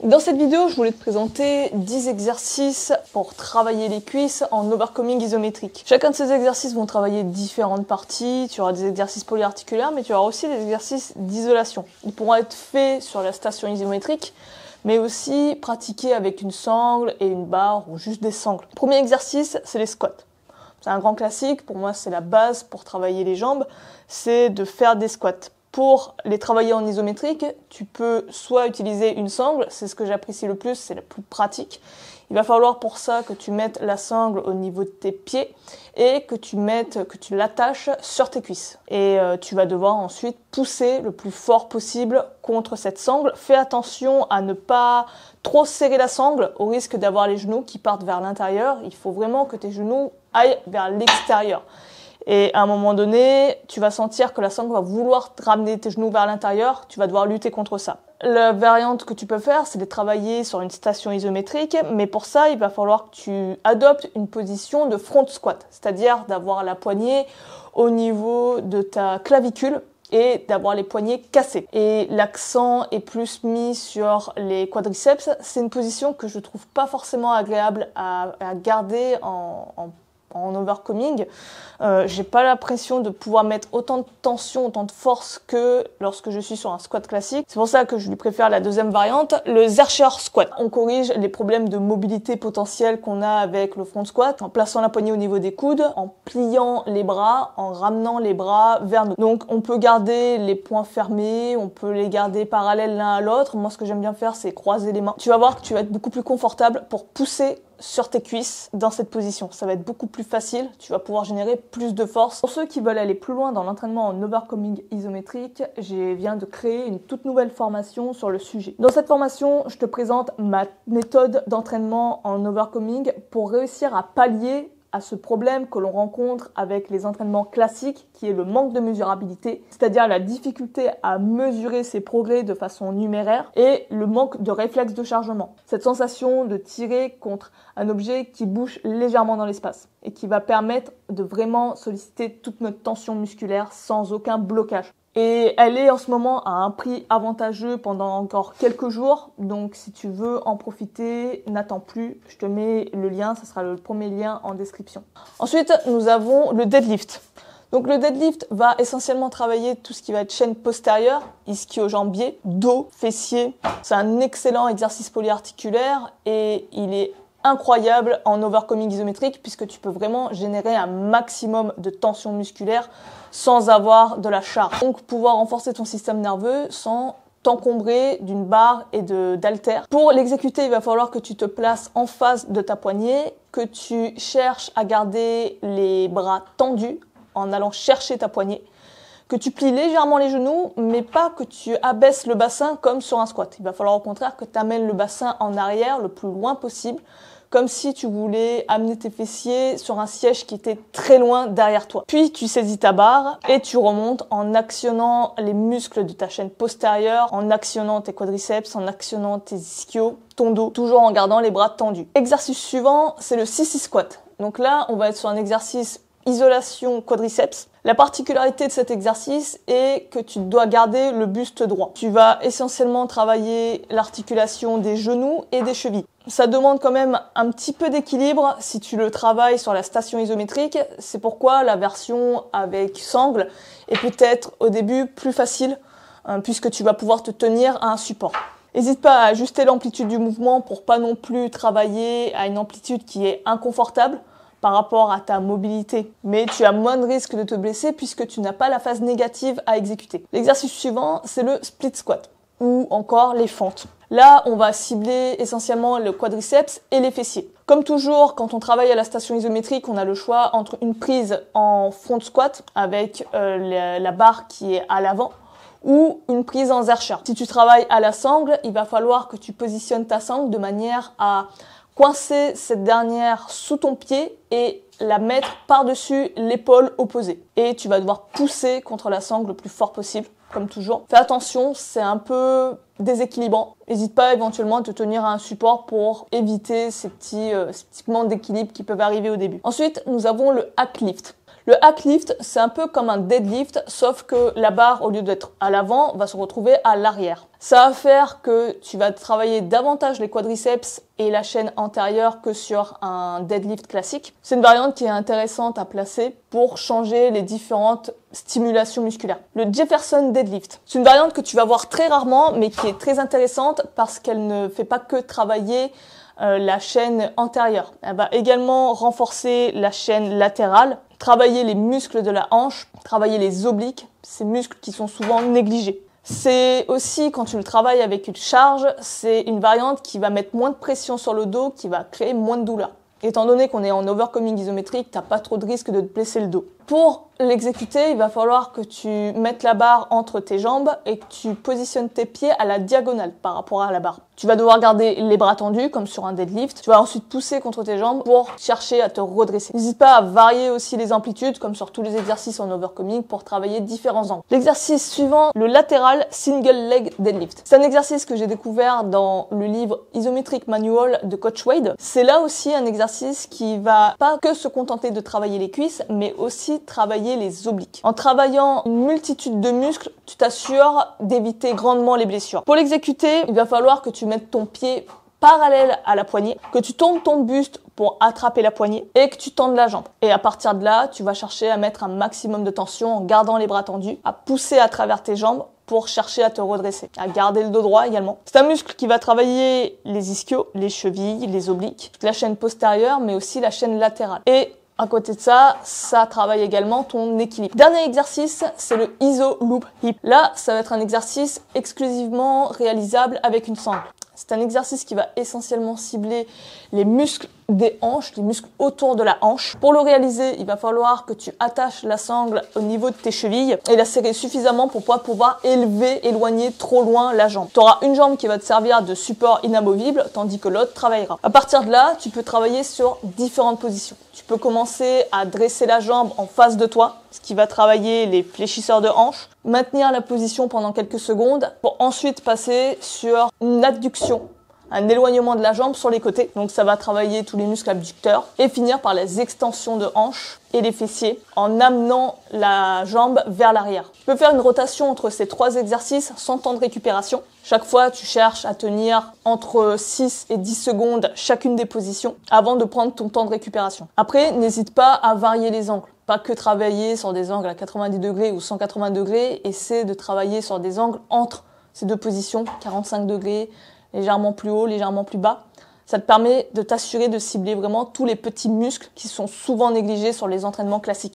Dans cette vidéo, je voulais te présenter 10 exercices pour travailler les cuisses en overcoming isométrique. Chacun de ces exercices vont travailler différentes parties. Tu auras des exercices polyarticulaires, mais tu auras aussi des exercices d'isolation. Ils pourront être faits sur la station isométrique, mais aussi pratiqués avec une sangle et une barre ou juste des sangles. Le premier exercice, c'est les squats. C'est un grand classique. Pour moi, c'est la base pour travailler les jambes. C'est de faire des squats. Pour les travailler en isométrique, tu peux soit utiliser une sangle, c'est ce que j'apprécie le plus, c'est le plus pratique. Il va falloir pour ça que tu mettes la sangle au niveau de tes pieds et que tu l'attaches sur tes cuisses. Et tu vas devoir ensuite pousser le plus fort possible contre cette sangle. Fais attention à ne pas trop serrer la sangle au risque d'avoir les genoux qui partent vers l'intérieur. Il faut vraiment que tes genoux aillent vers l'extérieur. Et à un moment donné, tu vas sentir que la sangle va vouloir te ramener tes genoux vers l'intérieur. Tu vas devoir lutter contre ça. La variante que tu peux faire, c'est de travailler sur une station isométrique. Mais pour ça, il va falloir que tu adoptes une position de front squat. C'est-à-dire d'avoir la poignée au niveau de ta clavicule et d'avoir les poignets cassés. Et l'accent est plus mis sur les quadriceps. C'est une position que je trouve pas forcément agréable à garder en overcoming. J'ai pas l'impression de pouvoir mettre autant de tension, autant de force que lorsque je suis sur un squat classique. C'est pour ça que je lui préfère la deuxième variante, le Zercher squat. On corrige les problèmes de mobilité potentielle qu'on a avec le front squat en plaçant la poignée au niveau des coudes, en pliant les bras, en ramenant les bras vers nous. Donc on peut garder les poings fermés, on peut les garder parallèles l'un à l'autre. Moi ce que j'aime bien faire c'est croiser les mains. Tu vas voir que tu vas être beaucoup plus confortable pour pousser sur tes cuisses dans cette position. Ça va être beaucoup plus facile, tu vas pouvoir générer plus de force. Pour ceux qui veulent aller plus loin dans l'entraînement en overcoming isométrique, je viens de créer une toute nouvelle formation sur le sujet. Dans cette formation, je te présente ma méthode d'entraînement en overcoming pour réussir à pallier à ce problème que l'on rencontre avec les entraînements classiques, qui est le manque de mesurabilité, c'est-à-dire la difficulté à mesurer ses progrès de façon numéraire et le manque de réflexe de chargement. Cette sensation de tirer contre un objet qui bouge légèrement dans l'espace et qui va permettre de vraiment solliciter toute notre tension musculaire sans aucun blocage. Et elle est en ce moment à un prix avantageux pendant encore quelques jours. Donc si tu veux en profiter, n'attends plus. Je te mets le lien, ça sera le premier lien en description. Ensuite, nous avons le deadlift. Donc le deadlift va essentiellement travailler tout ce qui va être chaîne postérieure, ischio-jambier, dos, fessier. C'est un excellent exercice polyarticulaire et il est incroyable en overcoming isométrique puisque tu peux vraiment générer un maximum de tension musculaire sans avoir de la charge. Donc pouvoir renforcer ton système nerveux sans t'encombrer d'une barre et d'haltères. Pour l'exécuter, il va falloir que tu te places en face de ta poignée, que tu cherches à garder les bras tendus en allant chercher ta poignée, que tu plies légèrement les genoux, mais pas que tu abaisses le bassin comme sur un squat. Il va falloir au contraire que tu amènes le bassin en arrière le plus loin possible, comme si tu voulais amener tes fessiers sur un siège qui était très loin derrière toi. Puis tu saisis ta barre et tu remontes en actionnant les muscles de ta chaîne postérieure, en actionnant tes quadriceps, en actionnant tes ischios, ton dos, toujours en gardant les bras tendus. Exercice suivant, c'est le sissy squat. Donc là, on va être sur un exercice isolation quadriceps. La particularité de cet exercice est que tu dois garder le buste droit. Tu vas essentiellement travailler l'articulation des genoux et des chevilles. Ça demande quand même un petit peu d'équilibre si tu le travailles sur la station isométrique. C'est pourquoi la version avec sangle est peut-être au début plus facile puisque tu vas pouvoir te tenir à un support. N'hésite pas à ajuster l'amplitude du mouvement pour pas non plus travailler à une amplitude qui est inconfortable par rapport à ta mobilité. Mais tu as moins de risques de te blesser puisque tu n'as pas la phase négative à exécuter. L'exercice suivant, c'est le split squat ou encore les fentes. Là, on va cibler essentiellement le quadriceps et les fessiers. Comme toujours, quand on travaille à la station isométrique, on a le choix entre une prise en front squat avec la barre qui est à l'avant ou une prise en Zercher. Si tu travailles à la sangle, il va falloir que tu positionnes ta sangle de manière à coincer cette dernière sous ton pied et la mettre par-dessus l'épaule opposée. Et tu vas devoir pousser contre la sangle le plus fort possible, comme toujours. Fais attention, c'est un peu déséquilibrant. N'hésite pas éventuellement à te tenir à un support pour éviter ces petits moments d'équilibre qui peuvent arriver au début. Ensuite, nous avons le hack lift. Le hack lift, c'est un peu comme un deadlift, sauf que la barre, au lieu d'être à l'avant, va se retrouver à l'arrière. Ça va faire que tu vas travailler davantage les quadriceps et la chaîne antérieure que sur un deadlift classique. C'est une variante qui est intéressante à placer pour changer les différentes stimulations musculaires. Le Jefferson deadlift, c'est une variante que tu vas voir très rarement, mais qui est très intéressante parce qu'elle ne fait pas que travailler la chaîne antérieure. Elle va également renforcer la chaîne latérale, travailler les muscles de la hanche, travailler les obliques, ces muscles qui sont souvent négligés. C'est aussi, quand tu le travailles avec une charge, c'est une variante qui va mettre moins de pression sur le dos, qui va créer moins de douleur. Étant donné qu'on est en overcoming isométrique, t'as pas trop de risque de te blesser le dos. Pour l'exécuter, il va falloir que tu mettes la barre entre tes jambes et que tu positionnes tes pieds à la diagonale par rapport à la barre. Tu vas devoir garder les bras tendus comme sur un deadlift. Tu vas ensuite pousser contre tes jambes pour chercher à te redresser. N'hésite pas à varier aussi les amplitudes comme sur tous les exercices en overcoming pour travailler différents angles. L'exercice suivant, le lateral single leg deadlift. C'est un exercice que j'ai découvert dans le livre Isometric Manual de Coach Wade. C'est là aussi un exercice qui va pas que se contenter de travailler les cuisses, mais aussi travailler les obliques. En travaillant une multitude de muscles, tu t'assures d'éviter grandement les blessures. Pour l'exécuter, il va falloir que tu mettes ton pied parallèle à la poignée, que tu tournes ton buste pour attraper la poignée et que tu tendes la jambe. Et à partir de là, tu vas chercher à mettre un maximum de tension en gardant les bras tendus, à pousser à travers tes jambes pour chercher à te redresser, à garder le dos droit également. C'est un muscle qui va travailler les ischios, les chevilles, les obliques, toute la chaîne postérieure, mais aussi la chaîne latérale. Et à côté de ça, ça travaille également ton équilibre. Dernier exercice, c'est le Iso Loop Hip. Là, ça va être un exercice exclusivement réalisable avec une sangle. C'est un exercice qui va essentiellement cibler les muscles des hanches, les muscles autour de la hanche. Pour le réaliser, il va falloir que tu attaches la sangle au niveau de tes chevilles et la serrer suffisamment pour pas pouvoir éloigner trop loin la jambe. Tu auras une jambe qui va te servir de support inamovible, tandis que l'autre travaillera. À partir de là, tu peux travailler sur différentes positions. Tu peux commencer à dresser la jambe en face de toi, ce qui va travailler les fléchisseurs de hanche, maintenir la position pendant quelques secondes pour ensuite passer sur une adduction, un éloignement de la jambe sur les côtés. Donc ça va travailler tous les muscles abducteurs et finir par les extensions de hanche et les fessiers en amenant la jambe vers l'arrière. Tu peux faire une rotation entre ces trois exercices sans temps de récupération. Chaque fois, tu cherches à tenir entre 6 et 10 secondes chacune des positions avant de prendre ton temps de récupération. Après, n'hésite pas à varier les angles. Pas que travailler sur des angles à 90 degrés ou 180 degrés, essaie de travailler sur des angles entre ces deux positions, 45 degrés, légèrement plus haut, légèrement plus bas. Ça te permet de t'assurer de cibler vraiment tous les petits muscles qui sont souvent négligés sur les entraînements classiques.